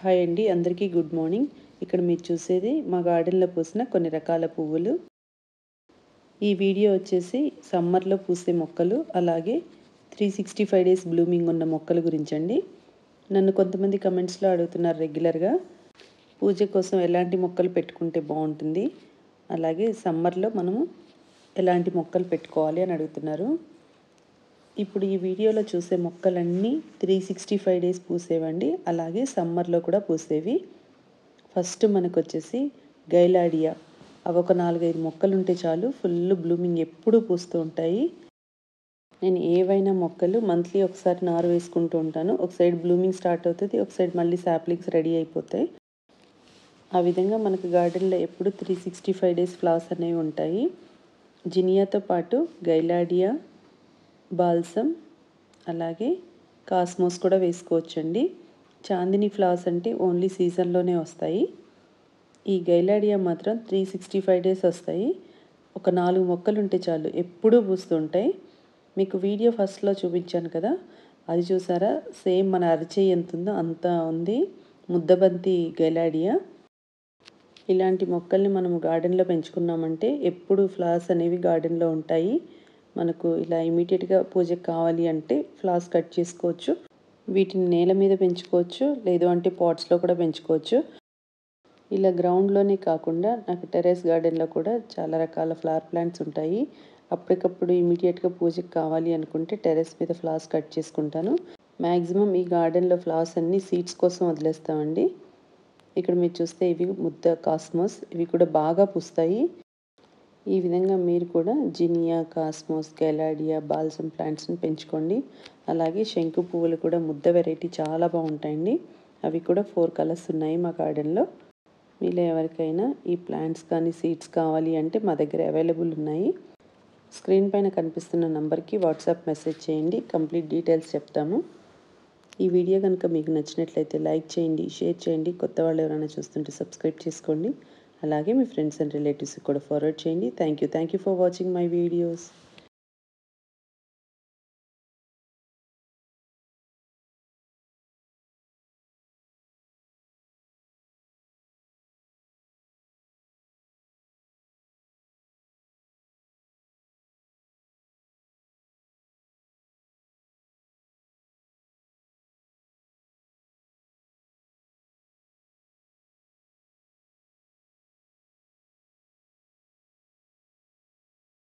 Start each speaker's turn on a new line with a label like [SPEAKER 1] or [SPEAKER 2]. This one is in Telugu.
[SPEAKER 1] హాయ్ అండి, అందరికీ గుడ్ మార్నింగ్. ఇక్కడ మీరు చూసేది మా గార్డెన్లో పూసిన కొన్ని రకాల పువ్వులు. ఈ వీడియో వచ్చేసి సమ్మర్లో పూసే మొక్కలు, అలాగే 365 డేస్ బ్లూమింగ్ ఉన్న మొక్కల గురించండి. నన్ను కొంతమంది కమెంట్స్లో అడుగుతున్నారు రెగ్యులర్గా, పూజ కోసం ఎలాంటి మొక్కలు పెట్టుకుంటే బాగుంటుంది, అలాగే సమ్మర్లో మనము ఎలాంటి మొక్కలు పెట్టుకోవాలి అని అడుగుతున్నారు. ఇప్పుడు ఈ వీడియోలో చూసే మొక్కలన్నీ 365 డేస్ పూసేవండి, అలాగే సమ్మర్లో కూడా పూసేవి. ఫస్ట్ మనకు వచ్చేసి గైలాడియా. అవి ఒక 4-5 మొక్కలు ఉంటే చాలు, ఫుల్ బ్లూమింగ్ ఎప్పుడూ పూస్తూ ఉంటాయి. నేను ఏవైనా మొక్కలు మంత్లీ ఒకసారి నారు వేసుకుంటూ ఉంటాను. ఒక సైడ్ బ్లూమింగ్ స్టార్ట్ అవుతుంది, ఒక సైడ్ మళ్ళీ సాప్లింగ్స్ రెడీ అయిపోతాయి. ఆ విధంగా మనకు గార్డెన్లో ఎప్పుడు 365 డేస్ ఫ్లవర్స్ అనేవి ఉంటాయి. జినియాతో పాటు గైలాడియా, బాల్సమ్, అలాగే కాస్మోస్ కూడా వేసుకోవచ్చండి. చాందిని ఫ్లవర్స్ అంటే ఓన్లీ సీజన్లోనే వస్తాయి. ఈ గైలాడియా మాత్రం 365 డేస్ వస్తాయి. ఒక 4 మొక్కలు ఉంటే చాలు, ఎప్పుడూ పూస్తుంటాయి. మీకు వీడియో ఫస్ట్లో చూపించాను కదా, అది చూసారా? సేమ్ మన అరచేయి ఎంత ఉందో అంత ఉంది ముద్దబంతి గైలాడియా. ఇలాంటి మొక్కల్ని మనం గార్డెన్లో పెంచుకున్నామంటే ఎప్పుడు ఫ్లవర్స్ అనేవి గార్డెన్లో ఉంటాయి. మనకు ఇలా ఇమీడియట్గా పూజకు కావాలి అంటే ఫ్లవర్స్ కట్ చేసుకోవచ్చు. వీటిని నేల మీద పెంచుకోవచ్చు, లేదు అంటే పాట్స్లో కూడా పెంచుకోవచ్చు. ఇలా గ్రౌండ్లోనే కాకుండా నాకు టెర్రస్ గార్డెన్లో కూడా చాలా రకాల ఫ్లవర్ ప్లాంట్స్ ఉంటాయి. అప్పటికప్పుడు ఇమీడియట్గా పూజకు కావాలి అనుకుంటే టెర్రస్ మీద ఫ్లవర్స్ కట్ చేసుకుంటాను. మ్యాక్సిమం ఈ గార్డెన్లో ఫ్లవర్స్ అన్నీ సీడ్స్ కోసం వదిలేస్తామండి. ఇక్కడ మీరు చూస్తే ఇవి ముద్ద కాస్మోస్, ఇవి కూడా బాగా పూస్తాయి. ఈ విధంగా మీరు కూడా జినియా, కాస్మోస్, గెలాడియా, బాల్సమ్ ప్లాంట్స్ని పెంచుకోండి. అలాగే శంకు పువ్వులు కూడా ముద్ద వెరైటీ చాలా బాగుంటాయండి. అవి కూడా 4 కలర్స్ ఉన్నాయి మా గార్డెన్లో. మీలో ఎవరికైనా ఈ ప్లాంట్స్ కానీ సీడ్స్ కావాలి అంటే మా దగ్గర అవైలబుల్ ఉన్నాయి. స్క్రీన్ పైన కనిపిస్తున్న నంబర్కి వాట్సాప్ మెసేజ్ చేయండి, కంప్లీట్ డీటెయిల్స్ చెప్తాము. ఈ వీడియో కనుక మీకు నచ్చినట్లయితే లైక్ చేయండి, షేర్ చేయండి. కొత్త వాళ్ళు ఎవరైనా చూస్తుంటే సబ్స్క్రైబ్ చేసుకోండి. అలాగే మీ ఫ్రెండ్స్ అండ్ రిలేటివ్స్కి కూడా ఫార్వర్డ్ చేయండి. Thank you for watching my videos.